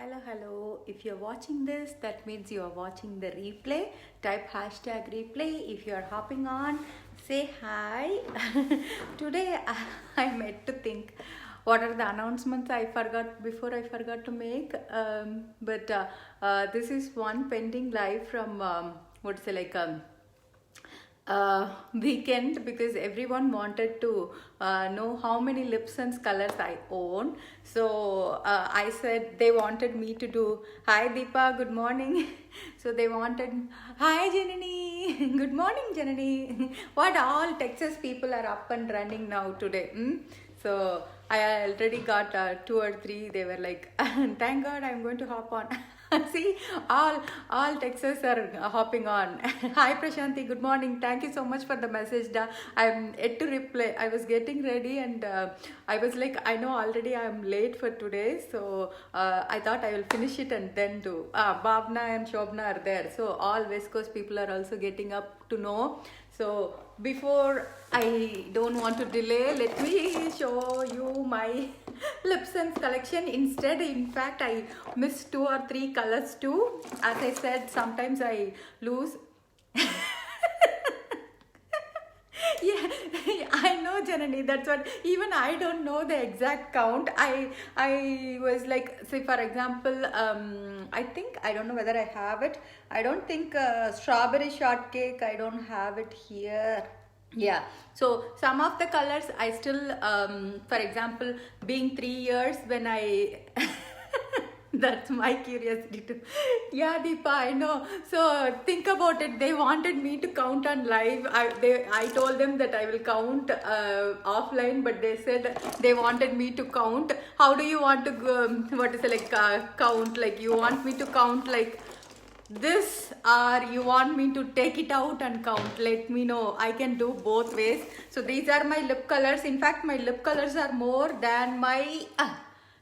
Hello. If you're watching this, that means you are watching the replay. Type hashtag replay. If you're hopping on, say hi. Today, I meant to think what are the announcements I forgot to make. But this is one pending live from what's it like weekend, because everyone wanted to know how many Lipson's colors I own. So I said they wanted me to do hi Deepa, good morning. So they wanted hi Janani, good morning Janani. What all Texas people are up and running now today. So I already got two or three. They were like, thank God I'm going to hop on. See, all Texas are hopping on. Hi Prashanti, good morning. Thank you so much for the message. I'm yet to reply. I was getting ready and I was like, I know already I'm late for today, so I thought I will finish it and then do. Bhavna and Shobna are there, so all West Coast people are also getting up to know. So before I don't want to delay, let me show you my Lipson's collection. In fact, I missed 2 or 3 colors too. As I said, sometimes I lose. Yeah, I know Janani, that's what, even I don't know the exact count. I was like, say for example, I don't know whether I have it. I don't think strawberry shortcake, I don't have it here. Yeah, so some of the colors I still, for example, being 3 years when I that's my curiosity too. Yeah, Deepa, I know. So think about it. They wanted me to count on live. I told them that I will count offline, but they said they wanted me to count. How do you want to go, what is it like count? Like you want me to count like this, or you want me to take it out and count? Let me know. I can do both ways. So these are my lip colors. In fact, my lip colors are more than my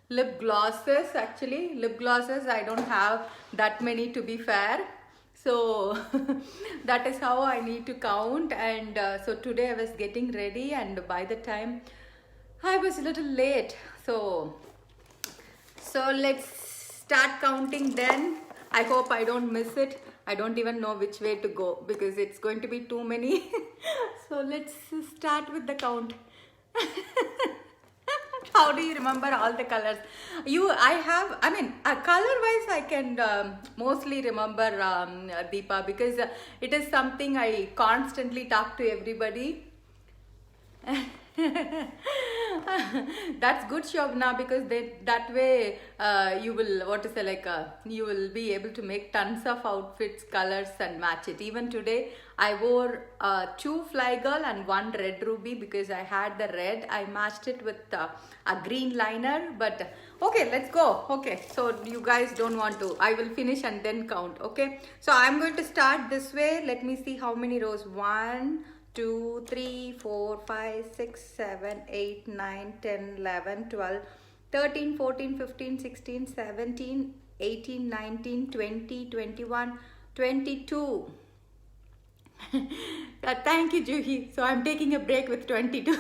lip glosses. Actually, lip glosses I don't have that many, to be fair. So that is how I need to count. And so today I was getting ready, and by the time I was a little late. So let's start counting then. I hope I don't miss it. I don't even know which way to go because it's going to be too many. So let's start with the count. How do you remember all the colors? Color-wise, I can mostly remember Deepa, because it is something I constantly talk to everybody. That's good, Shobna, because that way you will, you will be able to make tons of outfits, colors and match it. Even today I wore 2 Fly Girl and 1 Red Ruby because I had the red. I matched it with a green liner, but okay, let's go. Okay, so you guys don't want to, I will finish and then count. Okay, so I'm going to start this way. Let me see how many rows. 1, 2, 3, 4, 5, 6, 7, 8, 9, 10, 11, 12, 13, 14, 15, 16, 17, 18, 19, 20, 21, 22. Thank you, Juhi. So I'm taking a break with 22.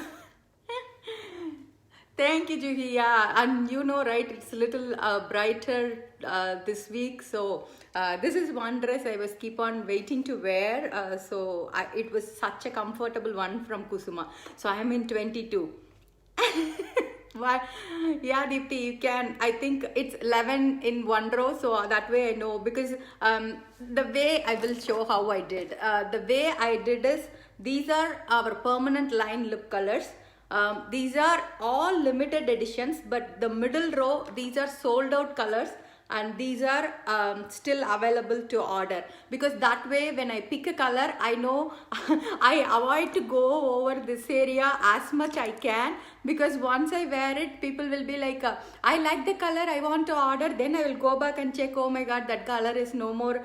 Thank you, Juhi. Yeah, and you know, right, it's a little brighter this week. So this is one dress I was keep on waiting to wear. It was such a comfortable one from Kusuma. So I am in 22. Why? Yeah, Deepti, you can. I think it's 11 in one row, so that way I know, because the way I will show how I did. The way I did is, these are our permanent line lip colors. These are all limited editions, but the middle row, these are sold out colors, and these are still available to order, because that way when I pick a color, I know I avoid to go over this area as much I can, because once I wear it, people will be like, I like the color, I want to order. Then I will go back and check, oh my god, that color is no more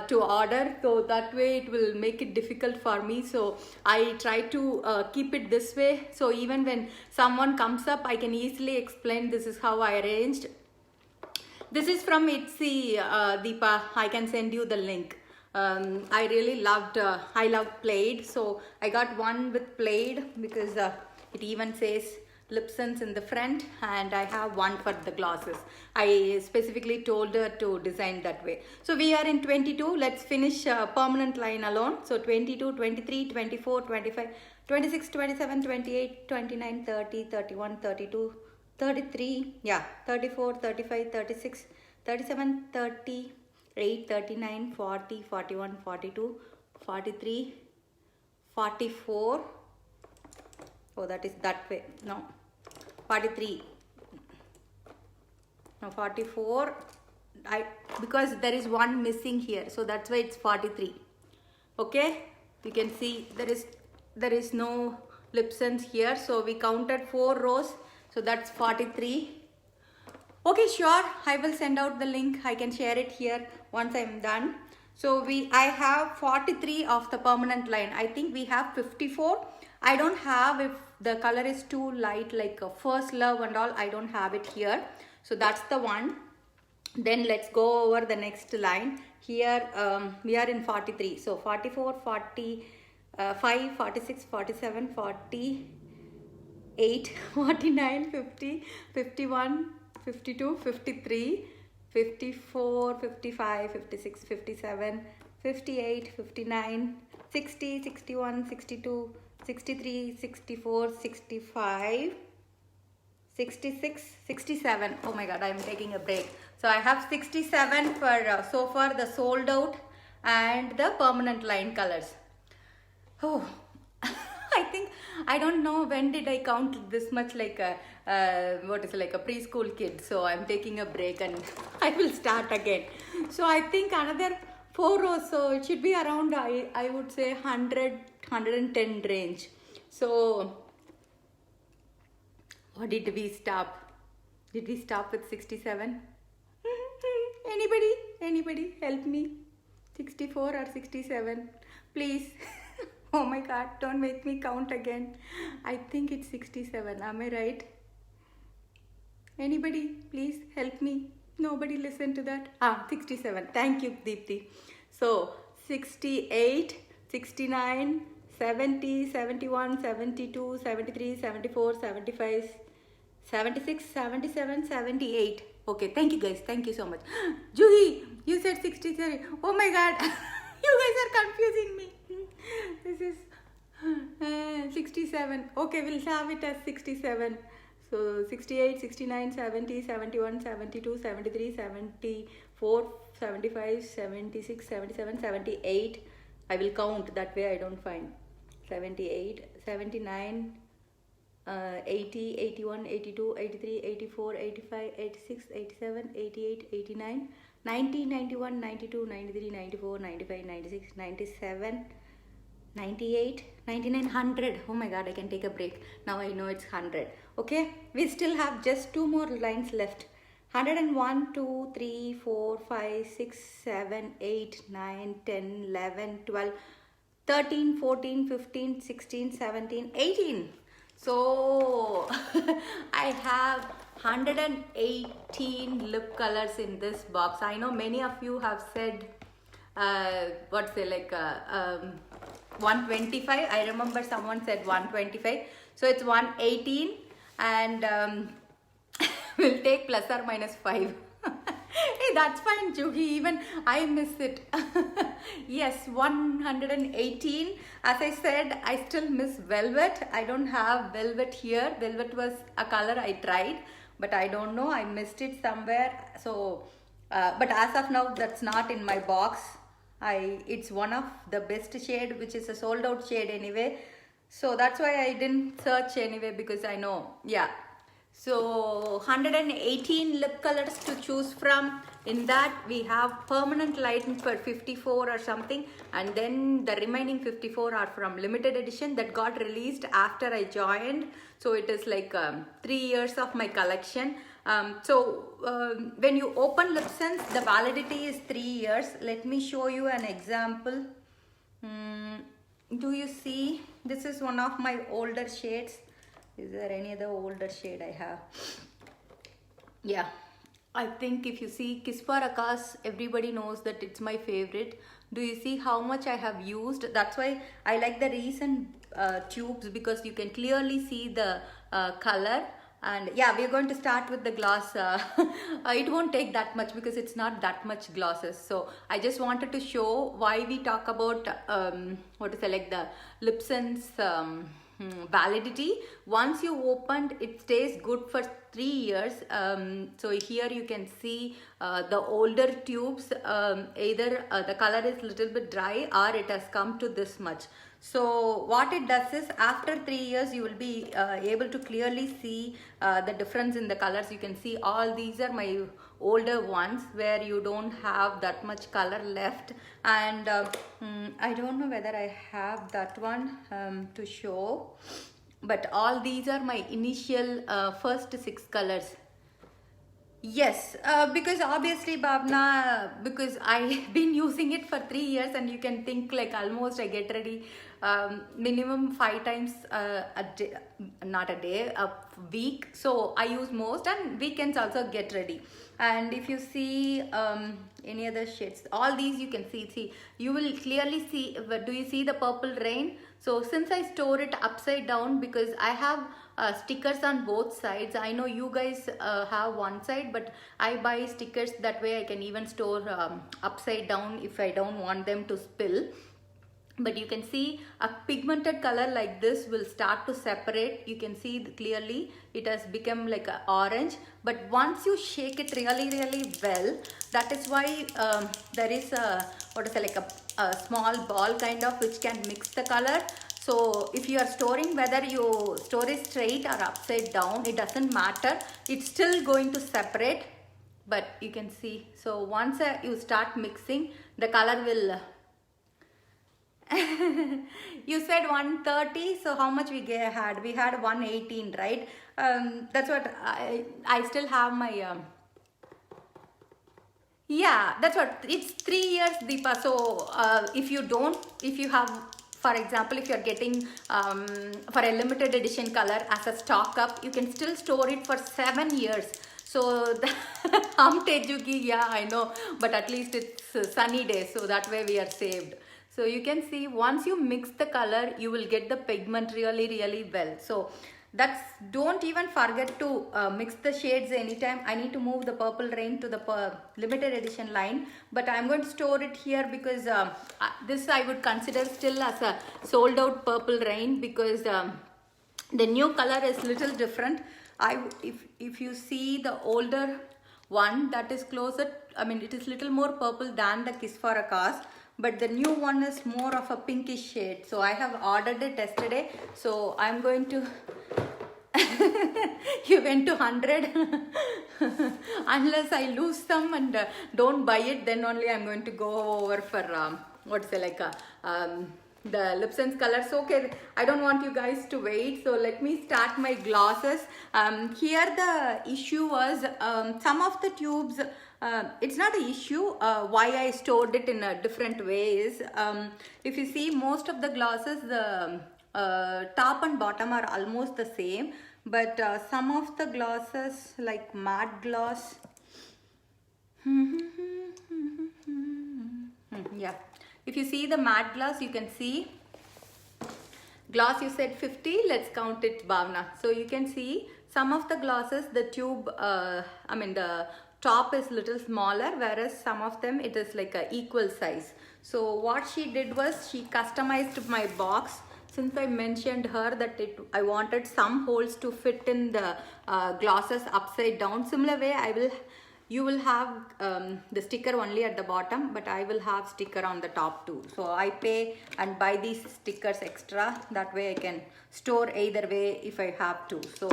to order. So that way it will make it difficult for me. So I try to keep it this way, so even when someone comes up, I can easily explain this is how I arranged. This is from Etsy, Deepa. I can send you the link. I really loved, I loved plaid. So I got one with plaid because it even says Lipsons in the front, and I have one for the glosses. I specifically told her to design that way. So we are in 22. Let's finish permanent line alone. So 22, 23, 24, 25, 26, 27, 28, 29, 30, 31, 32, 33, yeah, 34, 35, 36, 37, 38, 39, 40, 41, 42, 43, 44. Oh, that is that way. No, 43. No, 44. Because there is one missing here, so that's why it's 43. Okay, you can see there is no Lipsons here, so we counted 4 rows, so that's 43. Okay, sure, I will send out the link. I can share it here once I'm done. So I have 43 of the permanent line. I think we have 54. I don't have, if the color is too light like First Love and all, I don't have it here. So that's the one. Then let's go over the next line. Here we are in 43. So 44, 45, 46, 47, 48, 49, 50, 51, 52, 53, 54, 55, 56, 57, 58, 59, 60, 61, 62, 63, 64, 65, 66, 67. Oh my god, I'm taking a break. So I have 67 for so far the sold out and the permanent line colors. Oh, I think, I don't know when did I count this much like a like a preschool kid. So I'm taking a break and I will start again. So I think another 4 rows, so it should be around I would say 110 range. So what did we stop? Did we stop with 67? Anybody help me? 64 or 67? Please. Oh my god, don't make me count again. I think it's 67. Am I right? Anybody, please help me. Nobody listen to that. 67. Thank you, Deepthi. So 68, 69, 70, 71, 72, 73, 74, 75, 76, 77, 78. Okay, thank you guys. Thank you so much. Juhi, you said 63. Oh my god. You guys are confusing me. This is 67. Okay, we'll have it as 67. So 68, 69, 70, 71, 72, 73, 74, 75, 76, 77, 78. I will count, that way I don't find. 78, 79, 80, 81, 82, 83, 84, 85, 86, 87, 88, 89, 90, 91, 92, 93, 94, 95, 96, 97, 98, 99, 100. Oh my god, I can take a break. Now I know it's 100. Okay, we still have just 2 more lines left. 101, 2, 3, 4, 5, 6, 7, 8, 9, 10, 11, 12, 13, 14, 15, 16, 17, 18. So I have 118 lip colors in this box. I know many of you have said 125. I remember someone said 125. So it's 118 and we'll take plus or minus 5. Hey, that's fine, Juhi. Even I miss it. Yes, 118. As I said, I still miss velvet. I don't have velvet here. Velvet was a color I tried, but I don't know. I missed it somewhere. So, but as of now, that's not in my box. It's one of the best shade, which is a sold out shade anyway. So that's why I didn't search anyway, because I know, yeah. So 118 lip colors to choose from. In that we have permanent lighting for 54 or something, and then the remaining 54 are from limited edition that got released after I joined. So it is like 3 years of my collection. When you open Lipsons, the validity is 3 years. Let me show you an example. Do you see? This is one of my older shades. Is there any other older shade I have? Yeah, I think if you see Kispa Rakas, everybody knows that it's my favorite. Do you see how much I have used? That's why I like the recent tubes, because you can clearly see the color. And yeah, we're going to start with the gloss. It won't take that much because it's not that much glosses. So I just wanted to show why we talk about what to say, like the Lipson's validity. Once you opened, it stays good for 3 years. So here you can see the older tubes, either the color is little bit dry or it has come to this much. So what it does is, after 3 years you will be able to clearly see the difference in the colors. You can see all these are my older ones where you don't have that much color left. And I don't know whether I have that one to show, but all these are my initial first 6 colors. Yes, because obviously, Bhavna, because I've been using it for 3 years, and you can think like almost I get ready minimum 5 times a day, not a day, a week. So I use most, and weekends also get ready. And if you see any other shades, all these you can see, you will clearly see. Do you see the purple rain? So since I store it upside down, because I have stickers on both sides. I know you guys have one side, but I buy stickers, that way I can even store upside down if I don't want them to spill. But you can see a pigmented color like this will start to separate. You can see clearly it has become like an orange. But once you shake it really well, that is why there is a, what is it, like a small ball kind of, which can mix the color. So if you are storing, whether you store it straight or upside down, it doesn't matter. It's still going to separate. But you can see, so once you start mixing, the color will you said 130, so how much we had? We had 118, right? That's what I still have my yeah, that's what, it's 3 years, Deepa. So if you have, for example, if you're getting for a limited edition color as a stock up, you can still store it for 7 years. So hum tejuki, yeah, I know, but at least it's sunny day, so that way we are saved. So you can see, once you mix the color, you will get the pigment really well. So that's, don't even forget to mix the shades anytime. I need to move the purple rain to the limited edition line, but I'm going to store it here because this I would consider still as a sold out purple rain, because the new color is little different. If you see the older one, that is closer, I mean, it is little more purple than the Kiss for a Cause, but the new one is more of a pinkish shade. So I have ordered it yesterday, so I'm going to you went to 100 unless I lose some and don't buy it, then only I'm going to go over for what's it, like the Lipson's colors. Okay, I don't want you guys to wait, so let me start my glosses. Here the issue was some of the tubes, it's not an issue why I stored it in different ways. If you see, most of the glosses, the top and bottom are almost the same, but some of the glosses, like matte gloss, yeah, if you see the matte gloss, you can see gloss, you said 50, let's count it, Bhavna. So you can see some of the glosses, the tube, I mean the top is little smaller, whereas some of them it is like a equal size. So what she did was, she customized my box. Since I mentioned her that I wanted some holes to fit in the glosses upside down, similar way you will have the sticker only at the bottom, but I will have sticker on the top too. So I pay and buy these stickers extra, that way I can store either way if I have to. So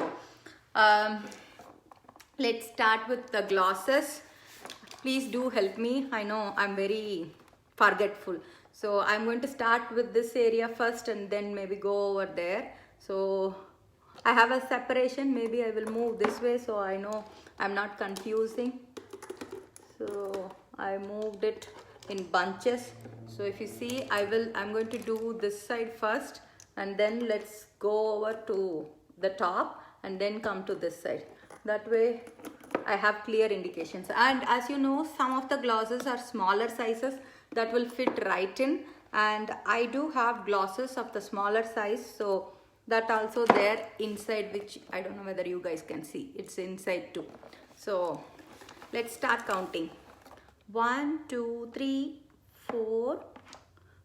let's start with the glosses. Please do help me, I know I'm very forgetful. So I'm going to start with this area first and then maybe go over there. So I have a separation, maybe I will move this way so I know I'm not confusing. So I moved it in bunches. So if you see, I'm going to do this side first, and then let's go over to the top and then come to this side. That way I have clear indications. And as you know, some of the glosses are smaller sizes that will fit right in, and I do have glosses of the smaller size, so that also there inside, which I don't know whether you guys can see. It's inside too. So let's start counting. 1, 2, 3, 4,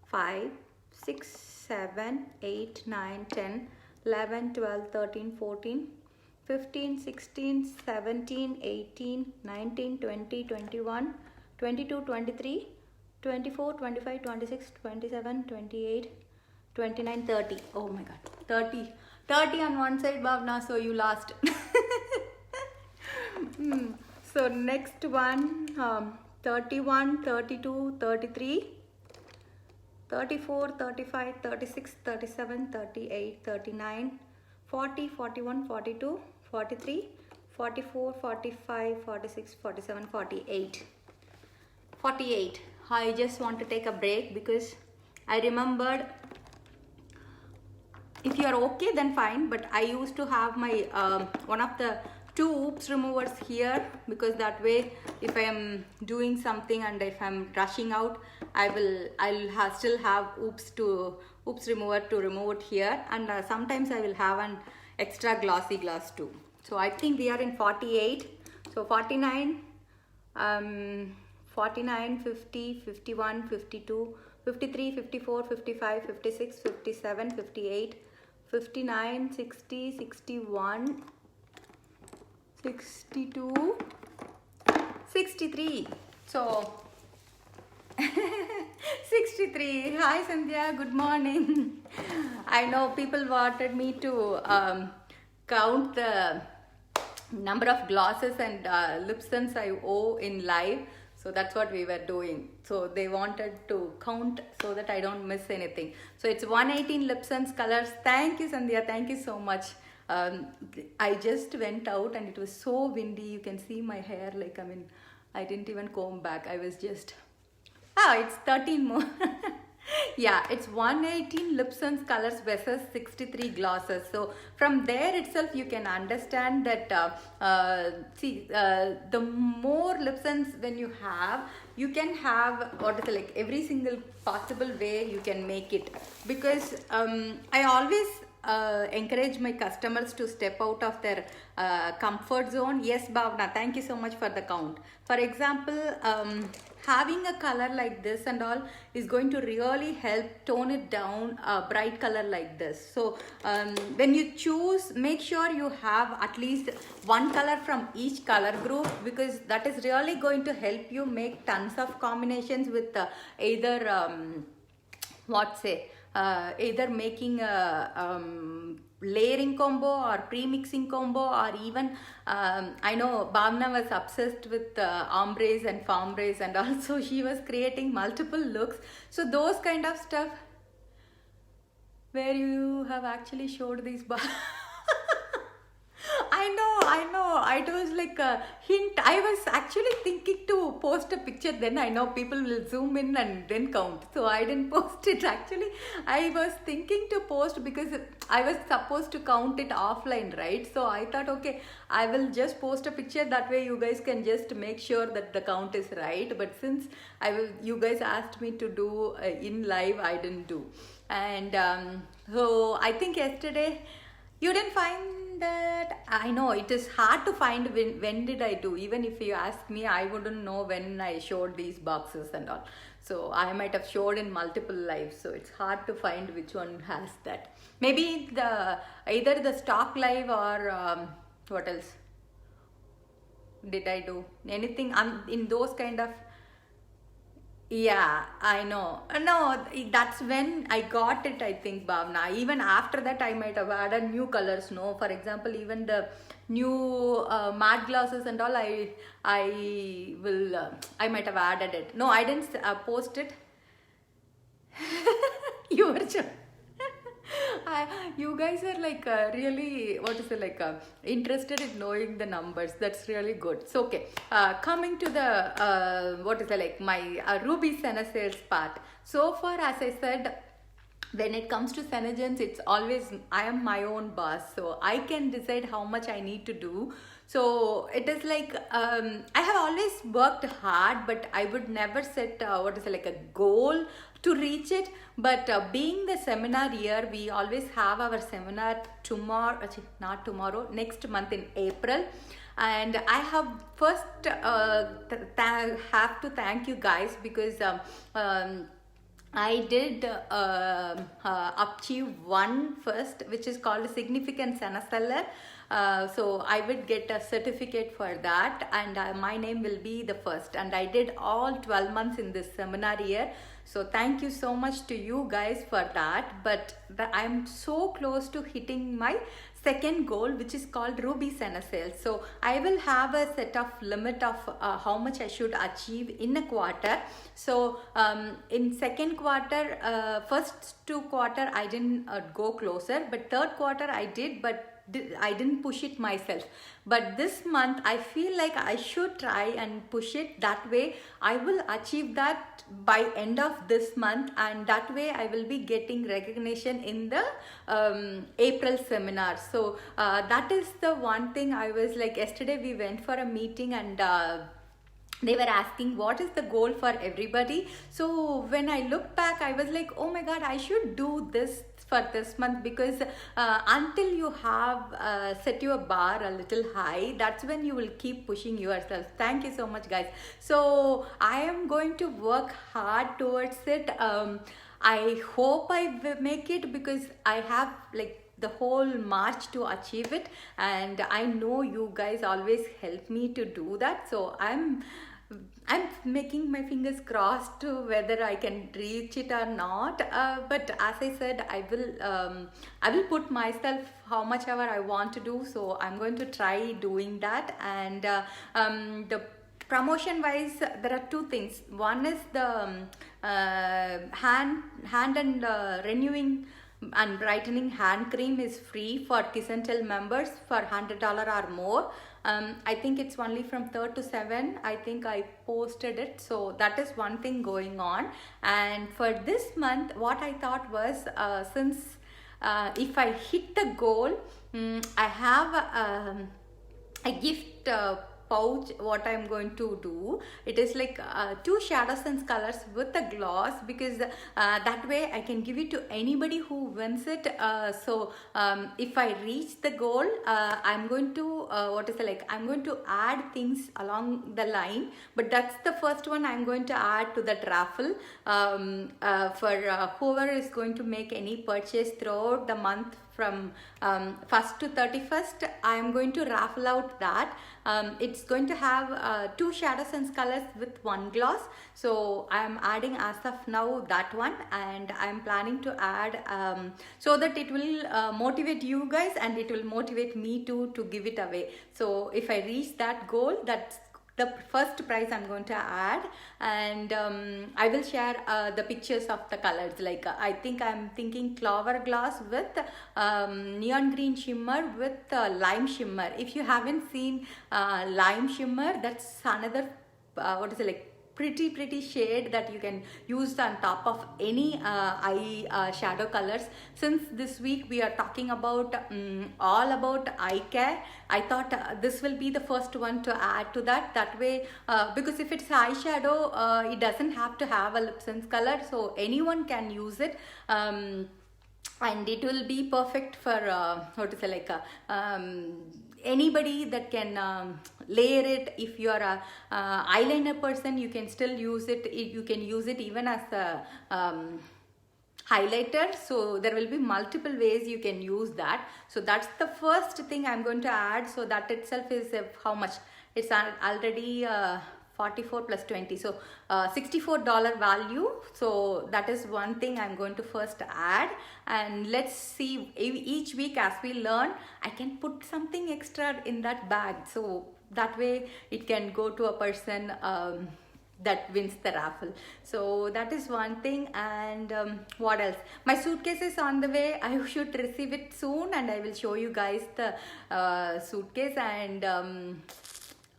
5, 6, 7, 8, 9, 10, 11, 12, 13, 14, 15, 16, 17, 18, 19, 20, 21, 22, 23, 24, 25, 26, 27, 28, 29, 30. Oh my god, 30. 30 on one side, Bhavna, so you lost. So next one, 31, 32, 33, 34, 35, 36, 37, 38, 39, 40, 41, 42, 43, 44, 45, 46, 47, 48. 48. I just want to take a break because I remembered, if you are okay then fine, but I used to have my one of the 2 oops removers here, because that way if I am doing something and if I'm rushing out, I'll still have oops remover to remove it here, and sometimes I will have an extra glossy glass too. So I think we are in 48. So 49, 49, 50, 51, 52, 53, 54, 55, 56, 57, 58, 59, 60, 61, 62, 63. So 63. Hi Sandhya, good morning. I know people wanted me to count the number of glosses and lip stunts I owe in live. So that's what we were doing. So they wanted to count so that I don't miss anything. So it's 118 lip stunts colors. Thank you Sandhya, thank you so much. I just went out and it was so windy. You can see my hair, like, I mean, I didn't even comb back. I was just, it's 13 more. Yeah, it's 118 lip stunts colors versus 63 glosses. So from there itself you can understand that the more lip stunts when you have, you can have every single possible way you can make it, because I always encourage my customers to step out of their comfort zone. Yes Bhavna, thank you so much for the count. For example, having a color like this and all is going to really help tone it down, a bright color like this. So when you choose, make sure you have at least one color from each color group, because that is really going to help you make tons of combinations with either either making a layering combo or pre-mixing combo, or even I know Bhavna was obsessed with ombres and fombres, and also she was creating multiple looks. So those kind of stuff where you have actually showed these I know. It was like a hint. I was actually thinking to post a picture, then I know people will zoom in and then count. So I didn't post it. Actually, I was thinking to post because I was supposed to count it offline, right? So I thought, okay, I will just post a picture. That way you guys can just make sure that the count is right. But since you guys asked me to do in live, I didn't do. And so I think yesterday you didn't find that. I know it is hard to find when did I do. Even if you ask me, I wouldn't know when I showed these boxes and all. So I might have showed in multiple lives, so it's hard to find which one has that. Maybe either the stock live or what else did I do? Anything in those kind of. Yeah, I know. No, that's when I got it, I think, Bhavna. Even after that, I might have added new colors, no? For example, even the new matte glosses and all, I might have added it. No, I didn't post it. You were just... you guys are like really, interested in knowing the numbers. That's really good. So okay, coming to the my Ruby Senna sales part. So far, as I said, when it comes to Senegens, it's always I am my own boss, so I can decide how much I need to do. So it is like I have always worked hard, but I would never set what is it, like a goal to reach it. But being the seminar year, we always have our seminar tomorrow, actually not tomorrow, next month in April. And I have first have to thank you guys, because I did achieve one first, which is called Significant Seller. So I would get a certificate for that, and my name will be the first. And I did all 12 months in this seminar year. So thank you so much to you guys for that. But I'm so close to hitting my second goal, which is called Ruby Senna sales. So I will have a set of limit of how much I should achieve in a quarter. So in second quarter, first 2 quarter I didn't go closer, but third quarter I did, but I didn't push it myself. But this month I feel like I should try and push it. That way I will achieve that by end of this month, and that way I will be getting recognition in the April seminar. So that is the one thing. I was like, yesterday we went for a meeting, and they were asking what is the goal for everybody. So when I look back, I was like, oh my god, I should do this for this month, because until you have set your bar a little high, that's when you will keep pushing yourself. Thank you so much, guys. So I am going to work hard towards it. I hope I will make it, because I have like the whole March to achieve it, and I know you guys always help me to do that. So I'm making my fingers crossed to whether I can reach it or not. But as I said, I will put myself how much ever I want to do. So I'm going to try doing that. And the promotion wise, there are two things. One is the hand and renewing and brightening hand cream is free for Kiss and Tell members for $100 or more. I think it's only from 3rd to 7. I think I posted it. So that is one thing going on. And for this month, what I thought was, since if I hit the goal, I have a gift pouch. What I'm going to do, it is like 2 shadow sense colors with a gloss, because that way I can give it to anybody who wins it. So if I reach the goal, I'm going to I'm going to add things along the line, but that's the first one I'm going to add to that raffle. For whoever is going to make any purchase throughout the month from 1st to 31st, I am going to raffle out that. It's going to have 2 shadow sense colors with 1 gloss. So I am adding as of now that one, and I am planning to add so that it will motivate you guys, and it will motivate me to give it away. So if I reach that goal, that's the first prize I'm going to add. And I will share the pictures of the colors. Like I think I'm thinking clover gloss with neon green shimmer with lime shimmer. If you haven't seen lime shimmer, that's another pretty shade that you can use on top of any eye shadow colors. Since this week we are talking about all about eye care, I thought this will be the first one to add to that. That way, because if it's eyeshadow, it doesn't have to have a lip sense color, so anyone can use it. And it will be perfect for anybody that can layer it. If you are a eyeliner person, you can still use it. You can use it even as a highlighter. So there will be multiple ways you can use that. So that's the first thing I'm going to add. So that itself is how much? It's already 44 plus 20, so $64 value. So that is one thing I'm going to first add. And let's see, each week as we learn, I can put something extra in that bag, so that way it can go to a person that wins the raffle. So that is one thing. And what else? My suitcase is on the way. I should receive it soon, and I will show you guys the suitcase. And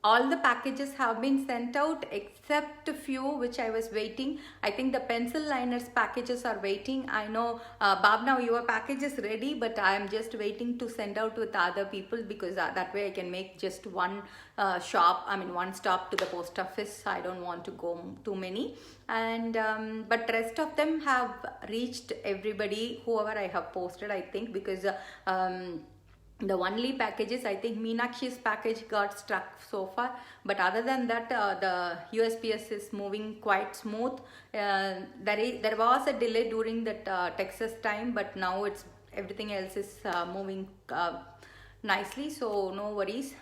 all the packages have been sent out except a few which I was waiting. I think the pencil liners packages are waiting. I know Bhavna, your package is ready, but I am just waiting to send out with other people, because that way I can make just one one stop to the post office. I don't want to go too many. And but rest of them have reached everybody, whoever I have posted, I think, because the only packages, I think Meenakshi's package got stuck so far, but other than that the USPS is moving quite smooth. There was a delay during that Texas time, but now it's everything else is moving nicely, so no worries.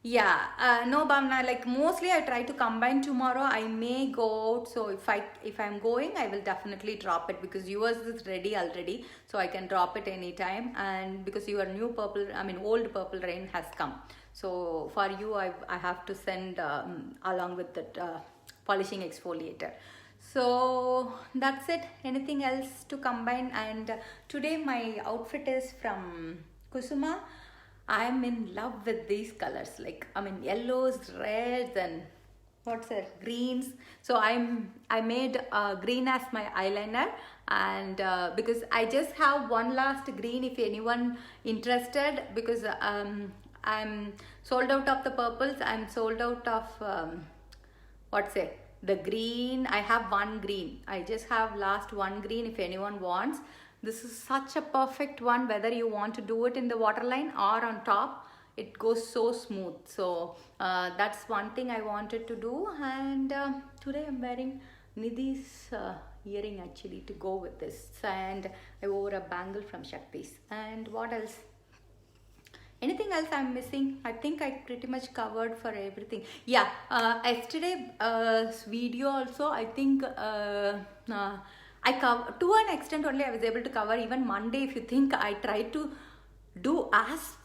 Yeah, no, Bhamna, like mostly I try to combine tomorrow. I may go out, so if I'm going, I will definitely drop it, because yours is ready already, so I can drop it anytime. And because your new purple, old Purple Rain has come, so for you I have to send along with that polishing exfoliator. So that's it. Anything else to combine? And today my outfit is from Kusuma. I'm in love with these colors, like yellows, reds, and what's it, greens. So I made green as my eyeliner, and because I just have one last green if anyone interested, because I'm sold out of the purples. I'm sold out of the green. I have one green. I just have last one green if anyone wants. This is such a perfect one, whether you want to do it in the waterline or on top. It goes so smooth. So that's one thing I wanted to do. And today I'm wearing Nidhi's earring actually to go with this. And I wore a bangle from Shakti's. And what else? Anything else I'm missing? I think I pretty much covered for everything. Yeah, yesterday video also, I think I cover to an extent only. I was able to cover even Monday. If you think I tried to do as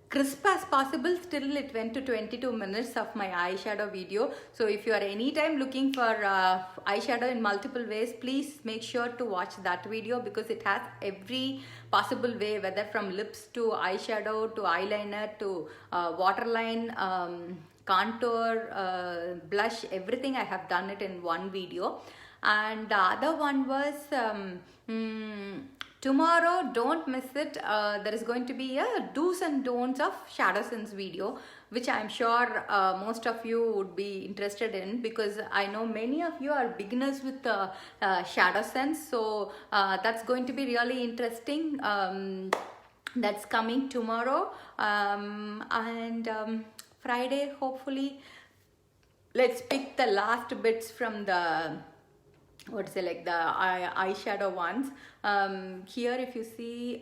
crisp as possible, still it went to 22 minutes of my eyeshadow video. So if you are anytime looking for eyeshadow in multiple ways, please make sure to watch that video, because it has every possible way, whether from lips to eyeshadow to eyeliner to waterline, contour, blush, everything. I have done it in one video. And the other one was tomorrow, don't miss it. There is going to be a do's and don'ts of ShadowSense video, which I'm sure most of you would be interested in, because I know many of you are beginners with ShadowSense. So that's going to be really interesting. That's coming tomorrow. Friday, hopefully, let's pick the last bits from the eyeshadow ones. Here if you see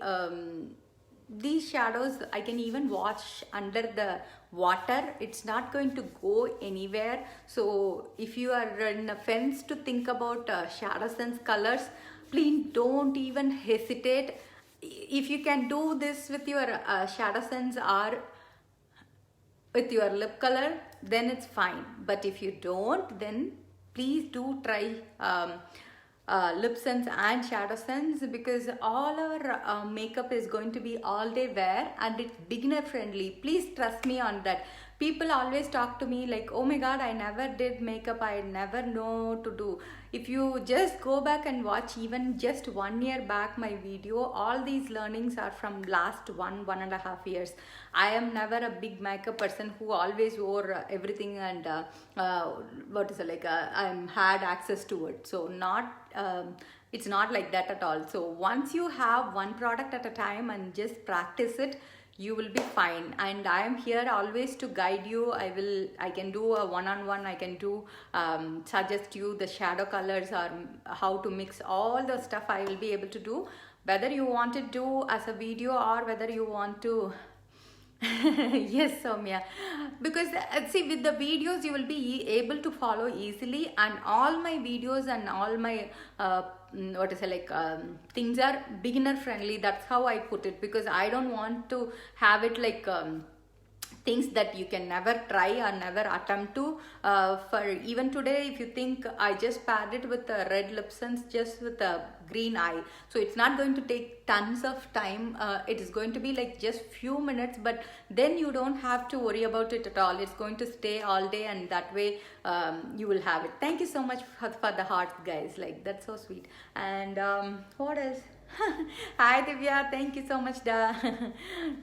these shadows, I can even wash under the water. It's not going to go anywhere. So if you are in a fence to think about ShadowSense colors, please don't even hesitate. If you can do this with your ShadowSense or with your lip color, then it's fine. But if you don't, then please do try LipSense and ShadowSense, because all our makeup is going to be all day wear and it's beginner friendly. Please trust me on that. People always talk to me like, oh my god, I never did makeup, I never know to do. If you just go back and watch even just 1 year back my video, all these learnings are from last 1.5 years. I am never a big makeup person who always wore everything and I had access to it. So it's not like that at all. So once you have one product at a time and just practice it, you will be fine. And I am here always to guide you. I can do a one-on-one. I can do suggest you the shadow colors or how to mix all the stuff. I will be able to do, whether you want to do as a video or whether you want to yes, Soumya, because see, with the videos you will be able to follow easily, and all my videos and all my things are beginner friendly. That's how I put it, because I don't want to have it like things that you can never try or never attempt to. For even today, if you think I just paired it with red lipsons just with a green eye, so it's not going to take tons of time. It is going to be like just few minutes, but then you don't have to worry about it at all. It's going to stay all day, and that way you will have it. Thank you so much for the heart, guys. Like, that's so sweet. And what else? Hi Divya, thank you so much da.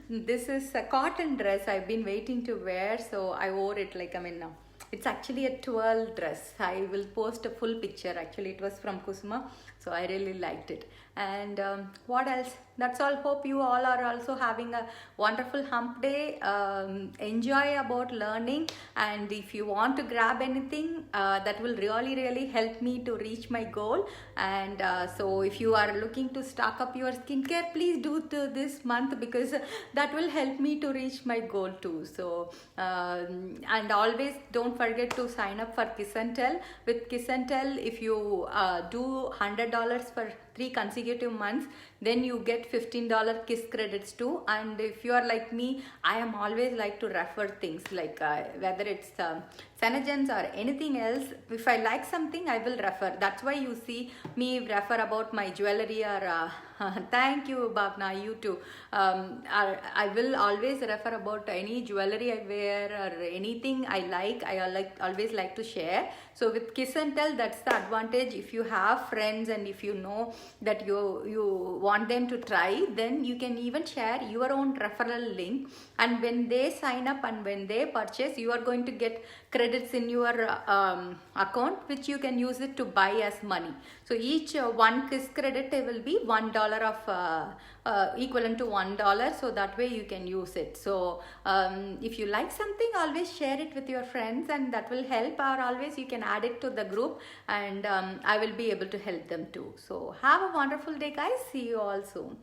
This is a cotton dress I've been waiting to wear, so I wore it. Like, I mean, now it's actually a twirl dress. I will post a full picture. Actually, it was from Kusuma, so I really liked it. And what else? That's all. Hope you all are also having a wonderful hump day. Enjoy about learning, and if you want to grab anything that will really help me to reach my goal. And so if you are looking to stock up your skincare, please do this month, because that will help me to reach my goal too. So and always don't forget to sign up for Kiss and Tell. With Kiss and Tell, if you do $100 for 3 consecutive months, then you get $15 Kiss credits too. And if you are like me, I am always like to refer things, like whether it's Senegens or anything else. If I like something, I will refer. That's why you see me refer about my jewelry or thank you, Bhavna, you too. I will always refer about any jewelry I wear or anything I like. I always like to share. So with Kiss and Tell, that's the advantage. If you have friends and if you know that you want them to try, then you can even share your own referral link, and when they sign up and when they purchase, you are going to get credits in your account, which you can use it to buy as money. So each one Kiss credit will be $1 of equivalent to $1, so that way you can use it. So if you like something, always share it with your friends, and that will help. Or always you can add it to the group, and I will be able to help them too. So have a wonderful day, guys. See you all soon.